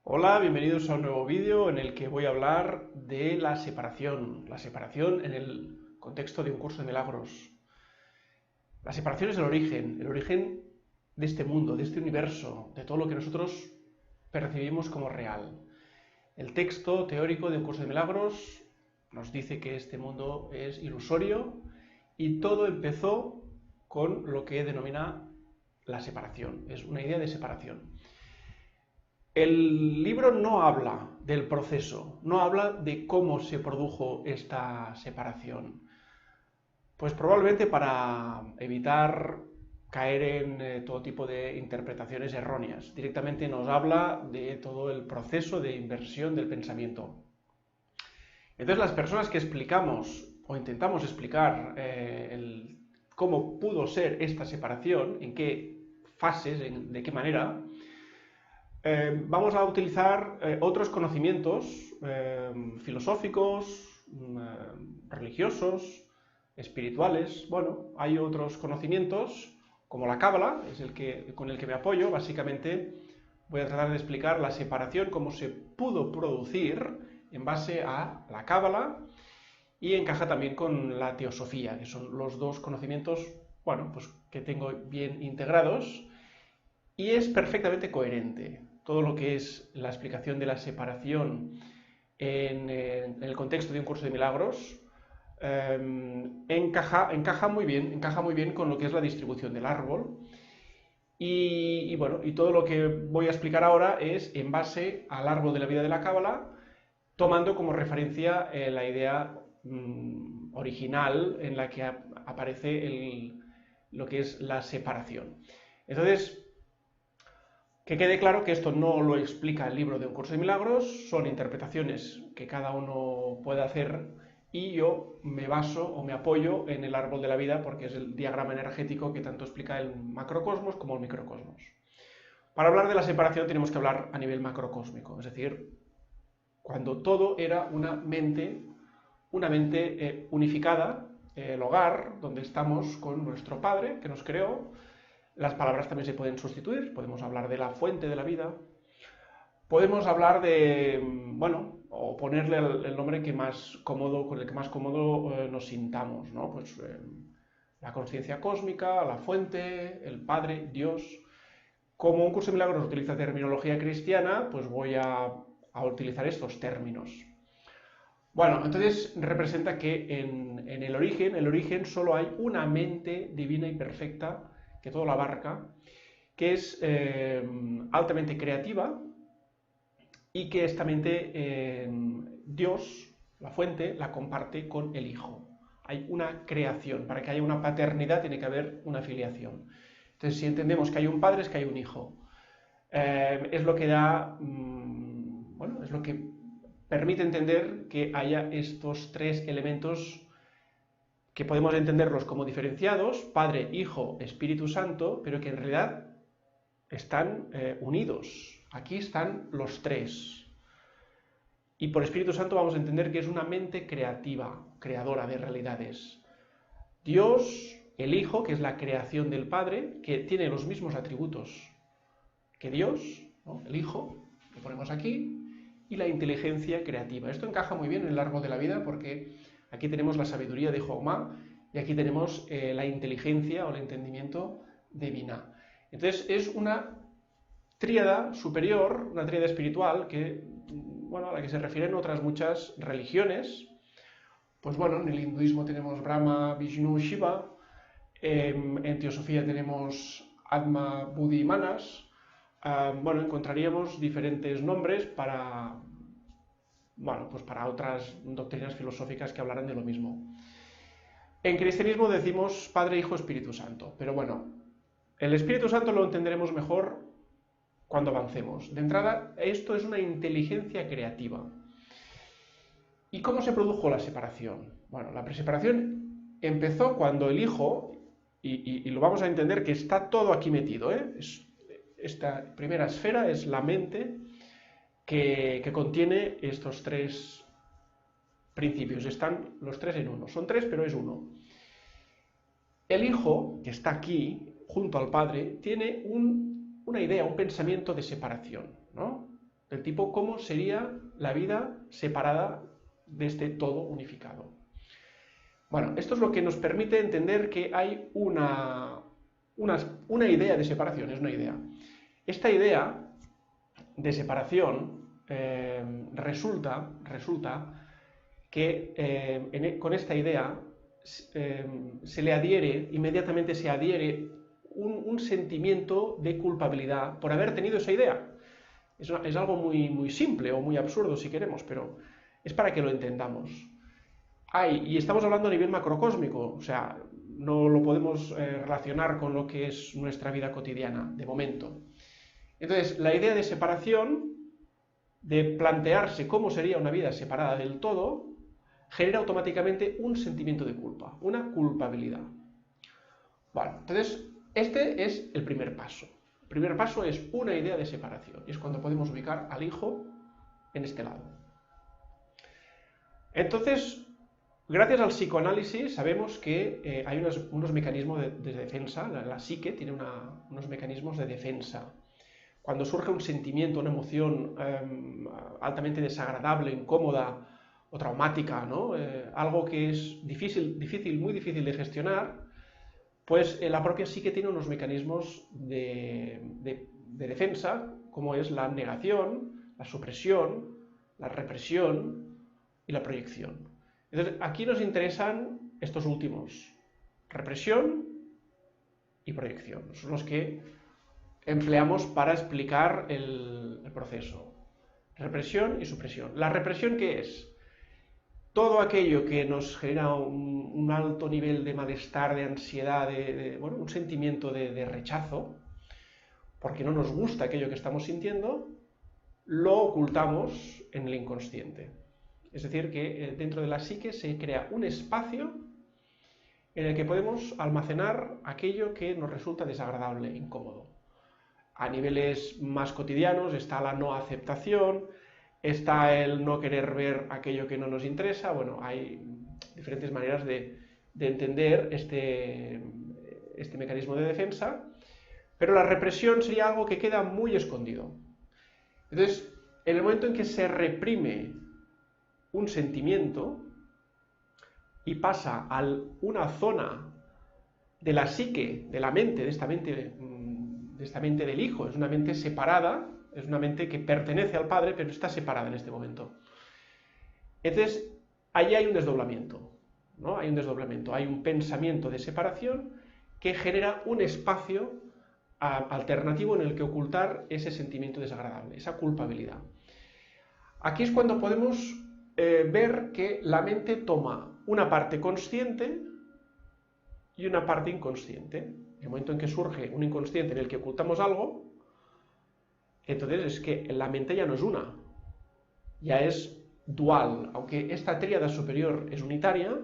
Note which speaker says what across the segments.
Speaker 1: Hola, bienvenidos a un nuevo vídeo en el que voy a hablar de la separación en el contexto de un curso de milagros. La separación es el origen de este mundo, de este universo, de todo lo que nosotros percibimos como real. El texto teórico de un curso de milagros nos dice que este mundo es ilusorio y todo empezó con lo que denomina la separación, es una idea de separación. El libro no habla del proceso, no habla de cómo se produjo esta separación. Pues probablemente para evitar caer en todo tipo de interpretaciones erróneas. Directamente nos habla de todo el proceso de inversión del pensamiento. Entonces las personas que explicamos o intentamos explicar cómo pudo ser esta separación, en qué fases, de qué manera, vamos a utilizar otros conocimientos filosóficos, religiosos, espirituales. Bueno, hay otros conocimientos, como la Cábala, es con el que me apoyo. Básicamente voy a tratar de explicar la separación, cómo se pudo producir en base a la Cábala, y encaja también con la teosofía, que son los dos conocimientos, bueno, pues que tengo bien integrados, y es perfectamente coherente. Todo lo que es la explicación de la separación en el contexto de un curso de milagros encaja muy bien con lo que es la distribución del árbol. Bueno, y todo lo que voy a explicar ahora es en base al árbol de la vida de la Cábala, tomando como referencia la idea original en la que aparece lo que es la separación. Entonces, que quede claro que esto no lo explica el libro de Un Curso de Milagros, son interpretaciones que cada uno puede hacer y yo me baso o me apoyo en el árbol de la vida porque es el diagrama energético que tanto explica el macrocosmos como el microcosmos. Para hablar de la separación tenemos que hablar a nivel macrocósmico, es decir, cuando todo era una mente unificada, el hogar donde estamos con nuestro Padre que nos creó. Las palabras también se pueden sustituir, podemos hablar de la fuente de la vida, podemos hablar de, bueno, o ponerle el nombre que más cómodo, con el que más cómodo nos sintamos, ¿no? Pues la conciencia cósmica, la fuente, el Padre, Dios. Como un curso de milagros utiliza terminología cristiana, pues voy a utilizar estos términos. Bueno, entonces representa que en el origen solo hay una mente divina y perfecta que todo lo abarca, que es altamente creativa y que esta mente Dios, la fuente, la comparte con el Hijo. Hay una creación. Para que haya una paternidad tiene que haber una filiación. Entonces, si entendemos que hay un padre, es que hay un hijo. Es lo que da, bueno, es lo que permite entender que haya estos tres elementos que podemos entenderlos como diferenciados, Padre, Hijo, Espíritu Santo, pero que en realidad están unidos. Aquí están los tres. Y por Espíritu Santo vamos a entender que es una mente creativa, creadora de realidades. Dios, el Hijo, que es la creación del Padre, que tiene los mismos atributos que Dios, ¿no? El Hijo, lo ponemos aquí, y la inteligencia creativa. Esto encaja muy bien en el árbol de la vida porque aquí tenemos la sabiduría de Joumá y aquí tenemos la inteligencia o el entendimiento de Binah. Entonces es una tríada superior, una tríada espiritual que, bueno, a la que se refieren otras muchas religiones. Pues bueno, en el hinduismo tenemos Brahma, Vishnu, Shiva, en teosofía tenemos Atma, Buddhi y Manas. Bueno, encontraríamos diferentes nombres para, bueno, pues para otras doctrinas filosóficas que hablaran de lo mismo. En cristianismo decimos Padre, Hijo, Espíritu Santo, pero bueno, el Espíritu Santo lo entenderemos mejor cuando avancemos. De entrada, esto es una inteligencia creativa. ¿Y cómo se produjo la separación? Bueno, la separación empezó cuando el Hijo, y lo vamos a entender que está todo aquí metido, esta primera esfera es la mente que contiene estos tres principios. Están los tres en uno. Son tres, pero es uno. El Hijo, que está aquí, junto al Padre, tiene una idea, un pensamiento de separación, ¿no? del tipo cómo sería la vida separada de este todo unificado. Bueno, esto es lo que nos permite entender que hay una idea de separación, es una idea. Esta idea de separación resulta que con esta idea se le adhiere, inmediatamente se adhiere un sentimiento de culpabilidad por haber tenido esa idea. Es algo muy simple o muy absurdo si queremos, pero es para que lo entendamos. Y estamos hablando a nivel macrocósmico, o sea, no lo podemos relacionar con lo que es nuestra vida cotidiana, de momento. Entonces, la idea de separación, de plantearse cómo sería una vida separada del todo, genera automáticamente un sentimiento de culpa, una culpabilidad. Bueno, entonces, este es el primer paso. El primer paso es una idea de separación, y es cuando podemos ubicar al hijo en este lado. Entonces, gracias al psicoanálisis sabemos que hay unos mecanismos de defensa, la psique tiene unos mecanismos de defensa. Cuando surge un sentimiento, una emoción altamente desagradable, incómoda o traumática, ¿no? Algo que es muy difícil de gestionar, pues la propia psique tiene unos mecanismos de defensa, como es la negación, la supresión, la represión y la proyección. Entonces, aquí nos interesan estos últimos, represión y proyección. Son los que empleamos para explicar el proceso. Represión y supresión. ¿La represión qué es? Todo aquello que nos genera un alto nivel de malestar, de ansiedad, bueno, un sentimiento de rechazo, porque no nos gusta aquello que estamos sintiendo, lo ocultamos en el inconsciente. Es decir, que dentro de la psique se crea un espacio en el que podemos almacenar aquello que nos resulta desagradable, incómodo. A niveles más cotidianos está la no aceptación, está el no querer ver aquello que no nos interesa. Bueno, hay diferentes maneras de entender este mecanismo de defensa, pero la represión sería algo que queda muy escondido. Entonces, en el momento en que se reprime un sentimiento y pasa a una zona de la psique, de la mente, de esta mente del hijo, es una mente separada, es una mente que pertenece al padre, pero está separada en este momento. Entonces, ahí hay un desdoblamiento, ¿no? Hay un desdoblamiento, hay un pensamiento de separación que genera un espacio alternativo en el que ocultar ese sentimiento desagradable, esa culpabilidad. Aquí es cuando podemos ver que la mente toma una parte consciente y una parte inconsciente. En el momento en que surge un inconsciente en el que ocultamos algo, entonces es que la mente ya no es una, ya es dual. Aunque esta tríada superior es unitaria,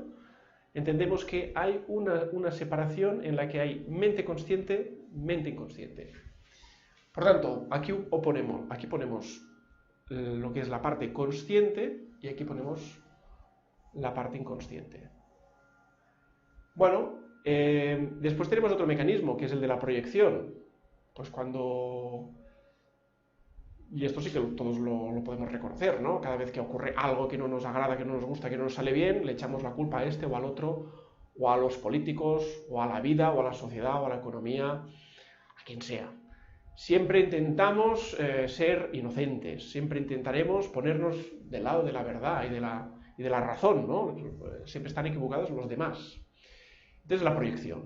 Speaker 1: entendemos que hay una separación en la que hay mente consciente, mente inconsciente. Por tanto, aquí ponemos lo que es la parte consciente y aquí ponemos la parte inconsciente. Bueno, después tenemos otro mecanismo, que es el de la proyección. Pues cuando... Y esto sí que todos lo podemos reconocer, ¿no? Cada vez que ocurre algo que no nos agrada, que no nos gusta, que no nos sale bien, le echamos la culpa a este o al otro, o a los políticos, o a la vida, o a la sociedad, o a la economía, a quien sea. Siempre intentamos ser inocentes, siempre intentaremos ponernos del lado de la verdad y de la razón, ¿no? Siempre están equivocados los demás. Entonces la proyección,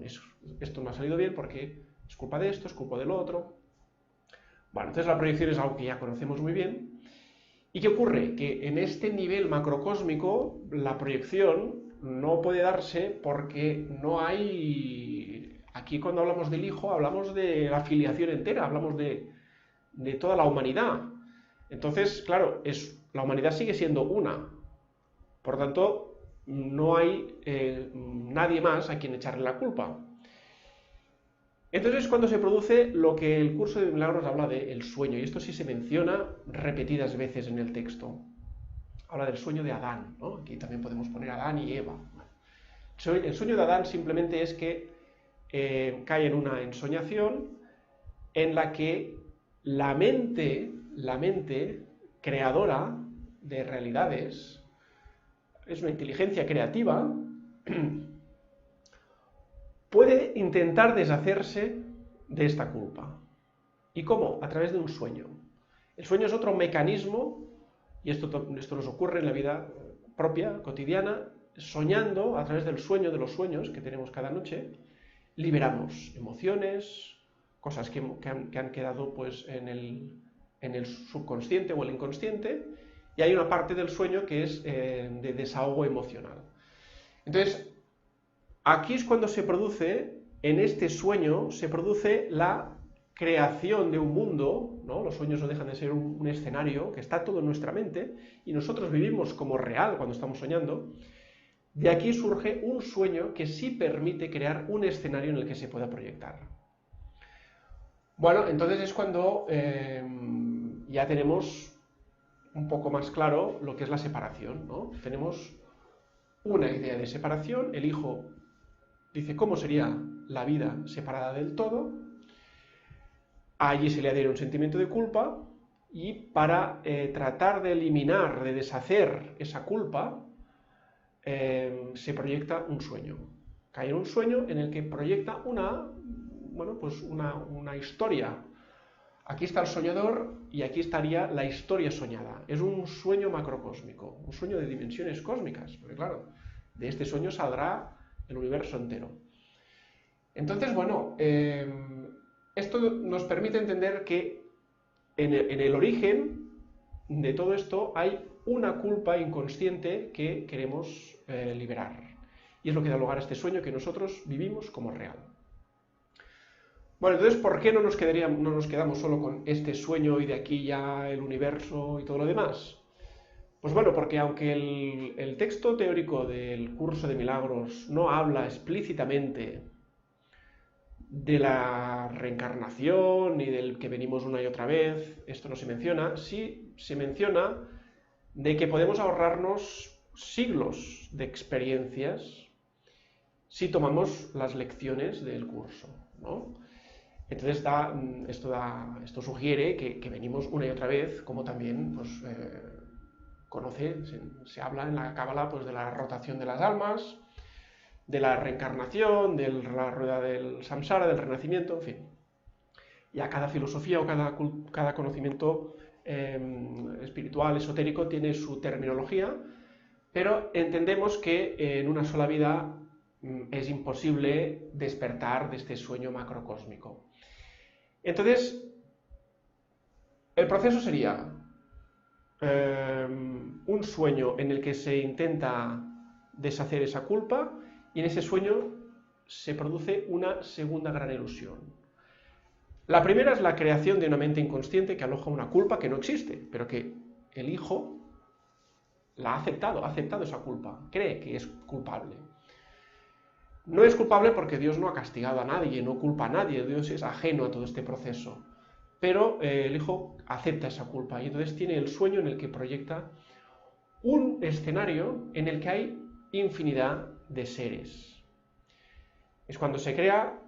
Speaker 1: esto no ha salido bien porque es culpa de esto, es culpa del otro. Bueno, entonces la proyección es algo que ya conocemos muy bien. ¿Y qué ocurre? Que en este nivel macrocósmico la proyección no puede darse porque no hay... Aquí cuando hablamos del hijo hablamos de la filiación entera, hablamos de toda la humanidad. Entonces, claro, la humanidad sigue siendo una. Por tanto, no hay nadie más a quien echarle la culpa. Entonces es cuando se produce lo que el curso de milagros habla del sueño, y esto sí se menciona repetidas veces en el texto. Habla del sueño de Adán, ¿no? Aquí también podemos poner Adán y Eva. El sueño de Adán simplemente es que cae en una ensoñación en la que la mente la mente creadora de realidades, es una inteligencia creativa, puede intentar deshacerse de esta culpa. ¿Y cómo? A través de un sueño. El sueño es otro mecanismo, y esto nos ocurre en la vida propia, cotidiana, soñando, a través del sueño, de los sueños que tenemos cada noche, liberamos emociones, cosas que han quedado pues, en el subconsciente o el inconsciente, y hay una parte del sueño que es de desahogo emocional. Entonces, aquí es cuando se produce, en este sueño, se produce la creación de un mundo, ¿no? Los sueños no dejan de ser un escenario que está todo en nuestra mente, y nosotros vivimos como real cuando estamos soñando. De aquí surge un sueño que sí permite crear un escenario en el que se pueda proyectar. Bueno, entonces es cuando ya tenemos un poco más claro lo que es la separación, ¿no? Tenemos una idea de separación, el hijo dice cómo sería la vida separada del todo, allí se le adhiere un sentimiento de culpa, y para tratar de eliminar, de deshacer esa culpa, se proyecta un sueño. Cae en un sueño en el que proyecta una historia. Aquí está el soñador y aquí estaría la historia soñada. Es un sueño macrocósmico, un sueño de dimensiones cósmicas, porque claro, de este sueño saldrá el universo entero. Entonces, bueno, esto nos permite entender que en el origen de todo esto hay una culpa inconsciente que queremos liberar. Y es lo que da lugar a este sueño que nosotros vivimos como real. Bueno, entonces, ¿por qué no nos quedamos solo con este sueño y de aquí ya el universo y todo lo demás? Pues bueno, porque aunque el texto teórico del curso de milagros no habla explícitamente de la reencarnación ni del que venimos una y otra vez, esto no se menciona, sí se menciona de que podemos ahorrarnos siglos de experiencias si tomamos las lecciones del curso, ¿no? Entonces esto sugiere que venimos una y otra vez, como también pues, se habla en la Cábala pues, de la rotación de las almas, de la reencarnación, de la rueda del samsara, del renacimiento, en fin. Ya cada filosofía o cada conocimiento espiritual, esotérico, tiene su terminología, pero entendemos que en una sola vida es imposible despertar de este sueño macrocósmico. Entonces, el proceso sería un sueño en el que se intenta deshacer esa culpa, y en ese sueño se produce una segunda gran ilusión. La primera es la creación de una mente inconsciente que aloja una culpa que no existe, pero que el hijo la ha aceptado esa culpa, cree que es culpable. No es culpable porque Dios no ha castigado a nadie, no culpa a nadie, Dios es ajeno a todo este proceso. Pero el hijo acepta esa culpa y entonces tiene el sueño en el que proyecta un escenario en el que hay infinidad de seres. Es cuando se crea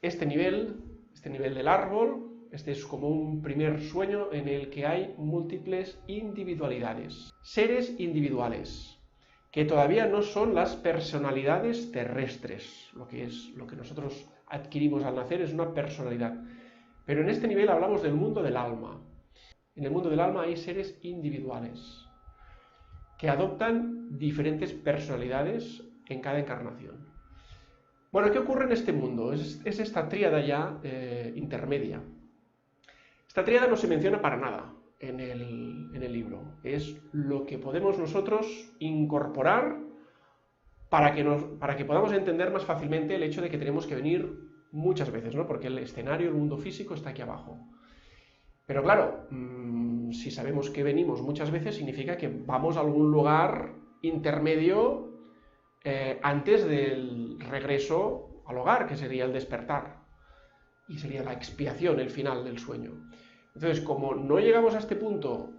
Speaker 1: este nivel del árbol. Este es como un primer sueño en el que hay múltiples individualidades, seres individuales, que todavía no son las personalidades terrestres. Lo que nosotros adquirimos al nacer es una personalidad. Pero en este nivel hablamos del mundo del alma. En el mundo del alma hay seres individuales que adoptan diferentes personalidades en cada encarnación. Bueno, ¿qué ocurre en este mundo? Es esta tríada ya intermedia. Esta tríada no se menciona para nada en el libro. Es lo que podemos nosotros incorporar para que podamos entender más fácilmente el hecho de que tenemos que venir muchas veces, ¿no? Porque el escenario, el mundo físico está aquí abajo. Pero claro, si sabemos que venimos muchas veces, significa que vamos a algún lugar intermedio antes del regreso al hogar, que sería el despertar. Y sería la expiación, el final del sueño. Entonces, como no llegamos a este punto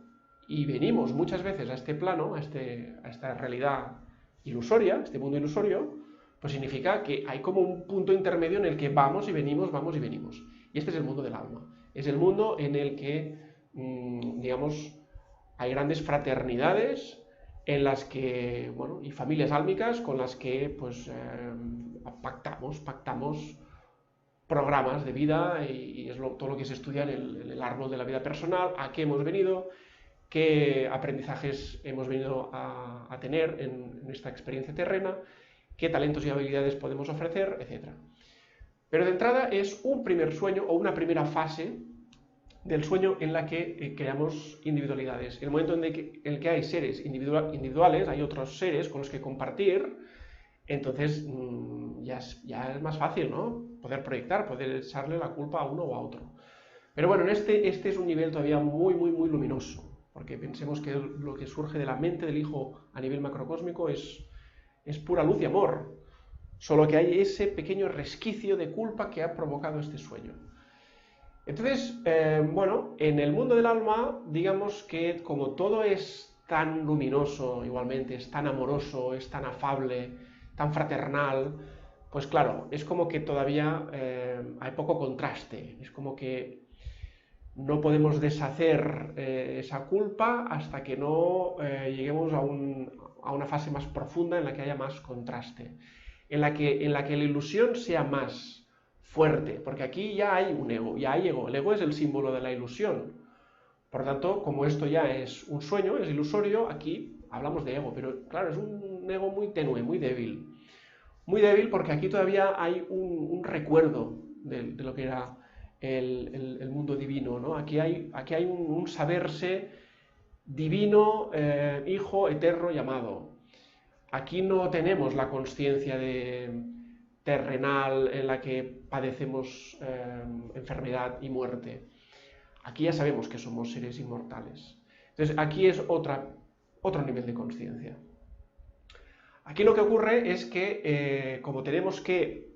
Speaker 1: y venimos muchas veces a este plano, a esta realidad ilusoria, este mundo ilusorio, pues significa que hay como un punto intermedio en el que vamos y venimos, vamos y venimos. Y este es el mundo del alma. Es el mundo en el que digamos, hay grandes fraternidades en las que, bueno, y familias álmicas con las que, pues, pactamos programas de vida y es todo lo que se estudia en el árbol de la vida personal, a qué hemos venido, qué aprendizajes hemos venido a tener en esta experiencia terrena, qué talentos y habilidades podemos ofrecer, etc. Pero de entrada es un primer sueño o una primera fase del sueño en la que creamos individualidades. En el momento en el que hay seres individuales, hay otros seres con los que compartir, entonces ya es más fácil, ¿no? Poder proyectar, poder echarle la culpa a uno o a otro. Pero bueno, este es un nivel todavía muy luminoso, porque pensemos que lo que surge de la mente del hijo a nivel macrocósmico es pura luz y amor, solo que hay ese pequeño resquicio de culpa que ha provocado este sueño. Entonces, bueno, en el mundo del alma, digamos que como todo es tan luminoso, igualmente, es tan amoroso, es tan afable, tan fraternal, pues claro, es como que todavía hay poco contraste, es como que no podemos deshacer esa culpa hasta que no lleguemos a una fase más profunda en la que haya más contraste, en la que la ilusión sea más fuerte, porque aquí ya hay un ego, ya hay ego, el ego es el símbolo de la ilusión. Por lo tanto, como esto ya es un sueño, es ilusorio, aquí hablamos de ego, pero claro, es un ego muy tenue, muy débil. Muy débil porque aquí todavía hay un recuerdo de lo que era el mundo divino, ¿no? Aquí hay un saberse divino, hijo eterno llamado. Aquí no tenemos la consciencia terrenal en la que padecemos enfermedad y muerte. Aquí ya sabemos que somos seres inmortales. Entonces aquí es otro nivel de conciencia. Aquí lo que ocurre es que como tenemos que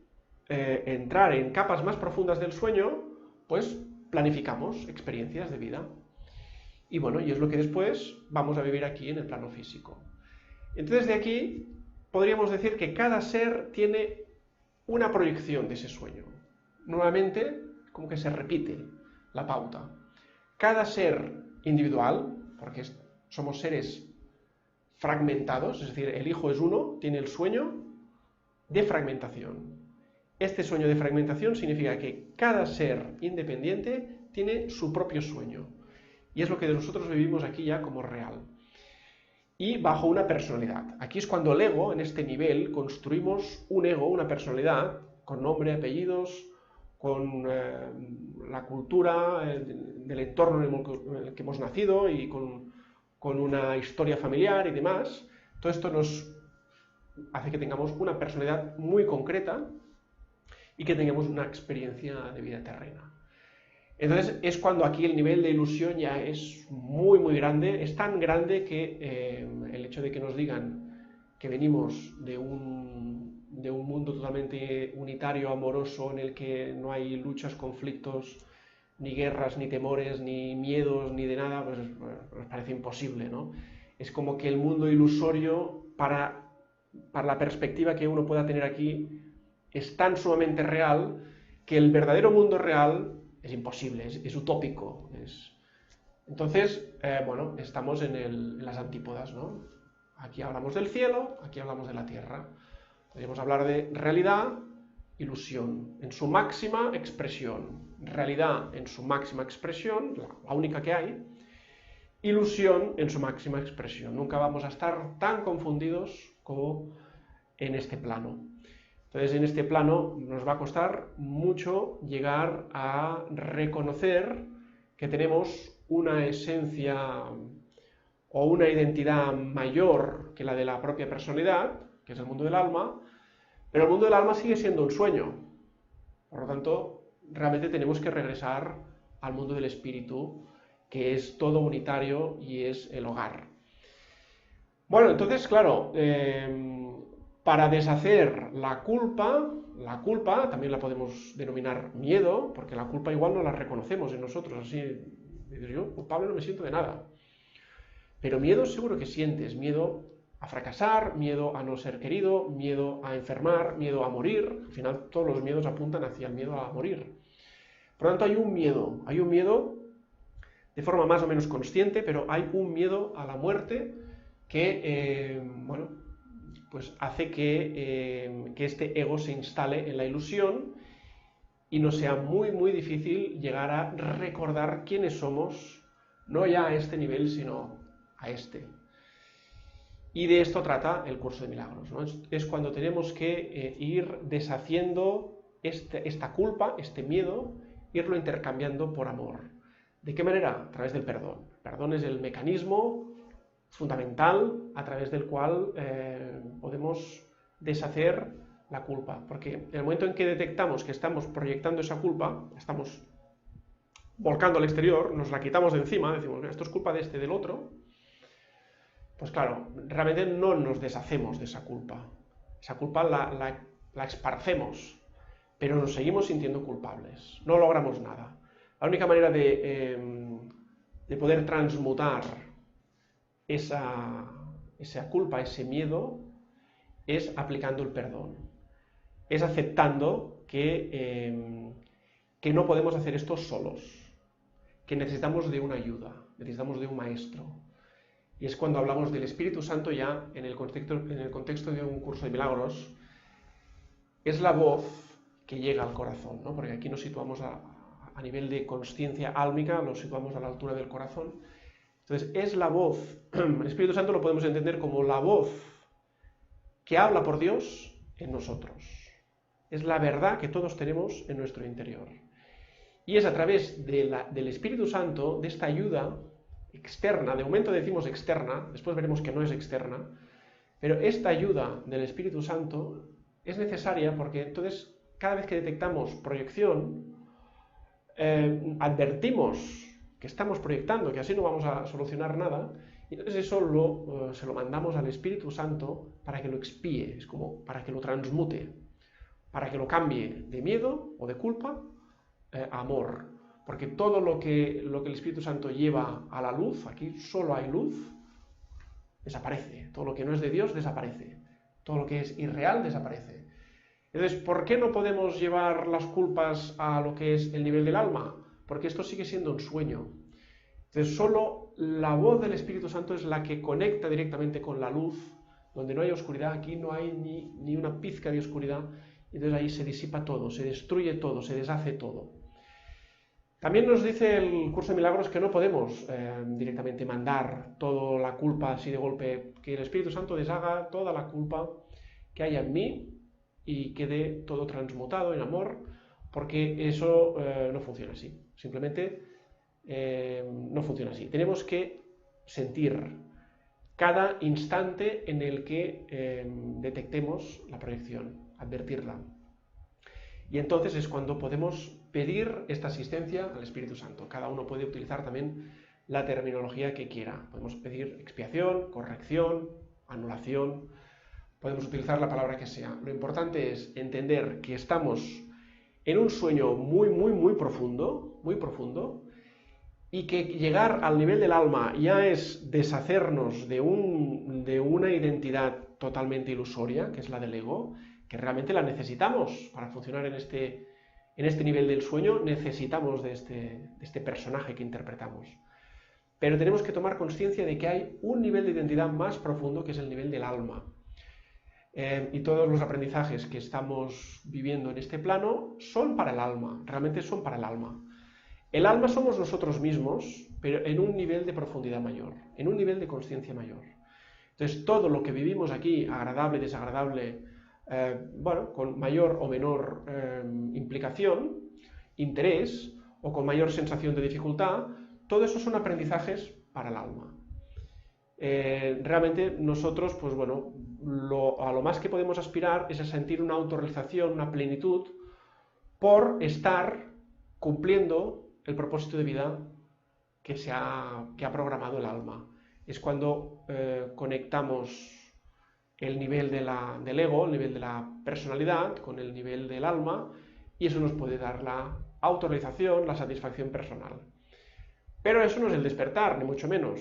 Speaker 1: entrar en capas más profundas del sueño, pues planificamos experiencias de vida. Y bueno, y es lo que después vamos a vivir aquí en el plano físico. Entonces de aquí podríamos decir que cada ser tiene una proyección de ese sueño. Nuevamente, como que se repite la pauta. Cada ser individual, porque somos seres fragmentados, es decir, el hijo es uno, tiene el sueño de fragmentación. Este sueño de fragmentación significa que cada ser independiente tiene su propio sueño. Y es lo que nosotros vivimos aquí ya como real. Y bajo una personalidad. Aquí es cuando el ego, en este nivel, construimos un ego, una personalidad, con nombre, apellidos, con la cultura del entorno en el que hemos nacido y con una historia familiar y demás. Todo esto nos hace que tengamos una personalidad muy concreta y que tengamos una experiencia de vida terrena. Entonces es cuando aquí el nivel de ilusión ya es muy grande, es tan grande que el hecho de que nos digan que venimos de un mundo totalmente unitario, amoroso, en el que no hay luchas, conflictos, ni guerras, ni temores, ni miedos, ni de nada, pues nos parece imposible, ¿no? Es como que el mundo ilusorio, para la perspectiva que uno pueda tener aquí, es tan sumamente real que el verdadero mundo real es imposible, es utópico. Entonces, bueno, estamos en las antípodas, ¿no? Aquí hablamos del cielo, aquí hablamos de la tierra. Podríamos hablar de realidad, ilusión, en su máxima expresión. Realidad en su máxima expresión, la única que hay. Ilusión en su máxima expresión. Nunca vamos a estar tan confundidos como en este plano. Entonces, en este plano nos va a costar mucho llegar a reconocer que tenemos una esencia o una identidad mayor que la de la propia personalidad, que es el mundo del alma, pero el mundo del alma sigue siendo un sueño. Por lo tanto, realmente tenemos que regresar al mundo del espíritu, que es todo unitario y es el hogar. Bueno, entonces, claro, para deshacer la culpa también la podemos denominar miedo, porque la culpa igual no la reconocemos en nosotros, así, yo culpable no me siento de nada. Pero miedo seguro que sientes, miedo a fracasar, miedo a no ser querido, miedo a enfermar, miedo a morir. Al final todos los miedos apuntan hacia el miedo a morir. Por lo tanto hay un miedo de forma más o menos consciente, pero hay un miedo a la muerte que, bueno, pues hace que este ego se instale en la ilusión y nos sea muy, muy difícil llegar a recordar quiénes somos, no ya a este nivel, sino a este. Y de esto trata el curso de milagros, ¿no? Es cuando tenemos que ir deshaciendo esta culpa, este miedo, irlo intercambiando por amor. ¿De qué manera? A través del perdón. El perdón es el mecanismo fundamental a través del cual podemos deshacer la culpa. Porque en el momento en que detectamos que estamos proyectando esa culpa, estamos volcando al exterior, nos la quitamos de encima, decimos, esto es culpa de este, del otro, pues claro, realmente no nos deshacemos de esa culpa. Esa culpa la esparcemos, pero nos seguimos sintiendo culpables. No logramos nada. La única manera de poder transmutar esa culpa, ese miedo, es aplicando el perdón. Es aceptando que no podemos hacer esto solos, que necesitamos de una ayuda, necesitamos de un maestro. Y es cuando hablamos del Espíritu Santo ya en el contexto de un curso de milagros, es la voz que llega al corazón, ¿no? Porque aquí nos situamos a nivel de consciencia álmica, lo situamos a la altura del corazón. Entonces, es la voz, el Espíritu Santo lo podemos entender como la voz que habla por Dios en nosotros. Es la verdad que todos tenemos en nuestro interior. Y es a través del Espíritu Santo, de esta ayuda externa, de momento decimos externa, después veremos que no es externa, pero esta ayuda del Espíritu Santo es necesaria porque entonces cada vez que detectamos proyección, advertimos que estamos proyectando, que así no vamos a solucionar nada, y entonces eso se lo mandamos al Espíritu Santo para que lo expíe, es como para que lo transmute, para que lo cambie de miedo o de culpa a amor. Porque todo lo que el Espíritu Santo lleva a la luz, aquí solo hay luz, desaparece. Todo lo que no es de Dios desaparece. Todo lo que es irreal desaparece. Entonces, ¿por qué no podemos llevar las culpas a lo que es el nivel del alma? Porque esto sigue siendo un sueño. Entonces, solo la voz del Espíritu Santo es la que conecta directamente con la luz, donde no hay oscuridad, aquí no hay ni una pizca de oscuridad, entonces ahí se disipa todo, se destruye todo, se deshace todo. También nos dice el curso de milagros que no podemos directamente mandar toda la culpa así de golpe, que el Espíritu Santo deshaga toda la culpa que haya en mí y quede todo transmutado en amor, porque eso no funciona así. Simplemente no funciona así. Tenemos que sentir cada instante en el que detectemos la proyección, advertirla. Y entonces es cuando podemos pedir esta asistencia al Espíritu Santo. Cada uno puede utilizar también la terminología que quiera. Podemos pedir expiación, corrección, anulación. Podemos utilizar la palabra que sea. Lo importante es entender que estamos en un sueño muy, muy, muy profundo, y que llegar al nivel del alma ya es deshacernos de una identidad totalmente ilusoria, que es la del ego, que realmente la necesitamos para funcionar en este nivel del sueño, necesitamos de este personaje que interpretamos. Pero tenemos que tomar conciencia de que hay un nivel de identidad más profundo, que es el nivel del alma. Y todos los aprendizajes que estamos viviendo en este plano son para el alma, realmente son para el alma. El alma somos nosotros mismos, pero en un nivel de profundidad mayor, en un nivel de conciencia mayor. Entonces, todo lo que vivimos aquí, agradable, desagradable, bueno, con mayor o menor implicación, interés, o con mayor sensación de dificultad, todo eso son aprendizajes para el alma. Realmente nosotros, pues bueno, a lo más que podemos aspirar es a sentir una autorrealización, una plenitud, por estar cumpliendo el propósito de vida que ha programado el alma. Es cuando conectamos el nivel del ego, el nivel de la personalidad, con el nivel del alma, y eso nos puede dar la autorrealización, la satisfacción personal. Pero eso no es el despertar, ni mucho menos.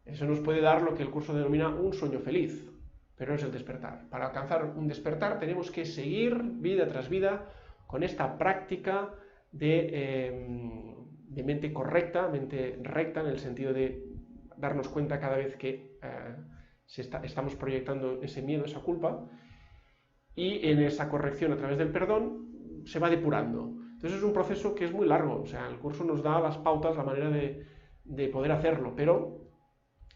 Speaker 1: Eso nos puede dar lo que el curso denomina un sueño feliz, pero no es el despertar. Para alcanzar un despertar tenemos que seguir vida tras vida con esta práctica de mente correcta, mente recta, en el sentido de darnos cuenta cada vez que estamos proyectando ese miedo, esa culpa, y en esa corrección a través del perdón se va depurando. Entonces es un proceso que es muy largo, o sea, el curso nos da las pautas, la manera de poder hacerlo, pero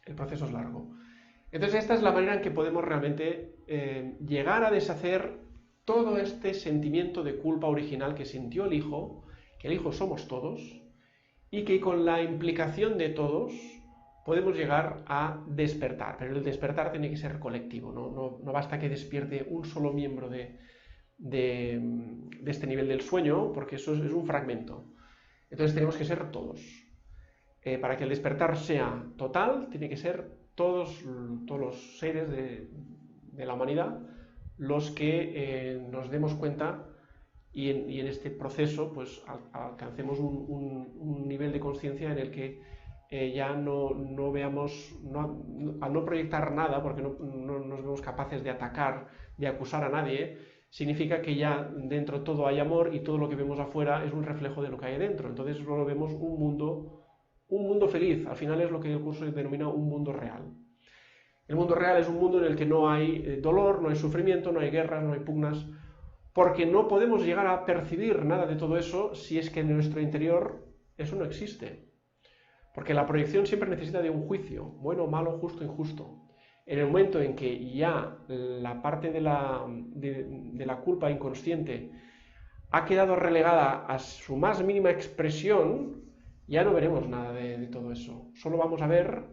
Speaker 1: el proceso es largo. Entonces esta es la manera en que podemos realmente llegar a deshacer todo este sentimiento de culpa original que sintió el hijo, que el hijo somos todos, y que con la implicación de todos podemos llegar a despertar. Pero el despertar tiene que ser colectivo, no basta que despierte un solo miembro de este nivel del sueño, porque eso es un fragmento. Entonces tenemos que ser todos. Para que el despertar sea total, tiene que ser todos los seres de la humanidad los que nos demos cuenta y en este proceso pues alcancemos un nivel de conciencia en el que ya no veamos, al no proyectar nada, porque no nos vemos capaces de atacar, de acusar a nadie, significa que ya dentro todo hay amor y todo lo que vemos afuera es un reflejo de lo que hay dentro. Entonces solo vemos un mundo feliz. Al final es lo que el curso denomina un mundo real. El mundo real es un mundo en el que no hay dolor, no hay sufrimiento, no hay guerras, no hay pugnas, porque no podemos llegar a percibir nada de todo eso si es que en nuestro interior eso no existe. Porque la proyección siempre necesita de un juicio, bueno, malo, justo, injusto. En el momento en que ya la parte de la culpa inconsciente ha quedado relegada a su más mínima expresión, ya no veremos nada de todo eso. Solo vamos a ver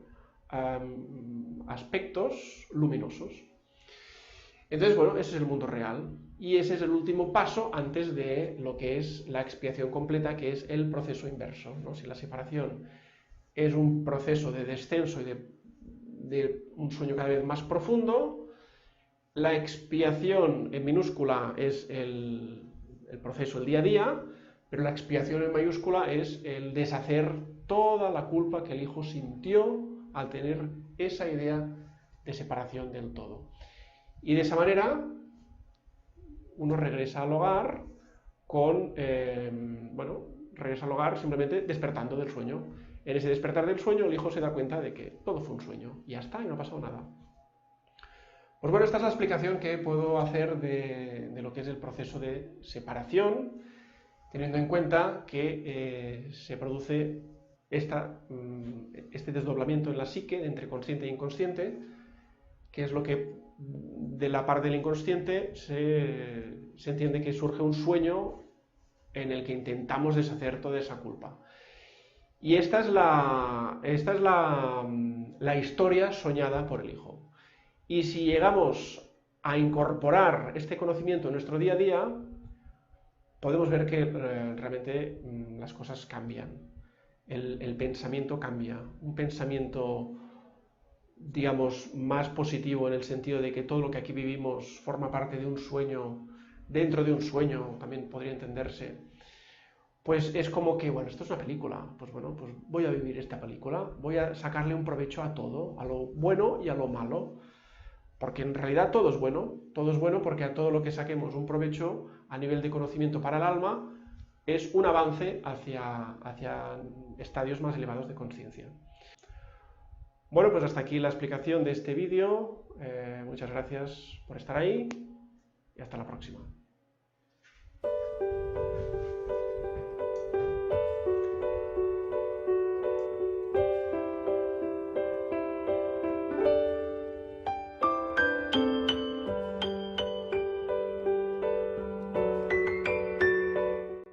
Speaker 1: aspectos luminosos. Entonces, bueno, ese es el mundo real. Y ese es el último paso antes de lo que es la expiación completa, que es el proceso inverso, ¿no? Si la separación es un proceso de descenso y de un sueño cada vez más profundo, la expiación en minúscula es el proceso, el día a día, pero la expiación en mayúscula es el deshacer toda la culpa que el hijo sintió al tener esa idea de separación del todo. Y de esa manera uno regresa al hogar regresa al hogar simplemente despertando del sueño. En ese despertar del sueño el hijo se da cuenta de que todo fue un sueño y ya está, y no ha pasado nada. Pues bueno, esta es la explicación que puedo hacer de lo que es el proceso de separación, teniendo en cuenta que se produce este desdoblamiento en la psique entre consciente e inconsciente, que es lo que de la parte del inconsciente se entiende que surge un sueño en el que intentamos deshacer toda esa culpa. Y esta es la historia soñada por el hijo. Y si llegamos a incorporar este conocimiento en nuestro día a día, podemos ver que realmente las cosas cambian. El pensamiento cambia. Un pensamiento, digamos, más positivo en el sentido de que todo lo que aquí vivimos forma parte de un sueño, dentro de un sueño, también podría entenderse. Pues es como que, bueno, esto es una película, pues bueno, pues voy a vivir esta película, voy a sacarle un provecho a todo, a lo bueno y a lo malo, porque en realidad todo es bueno porque a todo lo que saquemos un provecho a nivel de conocimiento para el alma es un avance hacia estadios más elevados de conciencia. Bueno, pues hasta aquí la explicación de este vídeo, muchas gracias por estar ahí y hasta la próxima.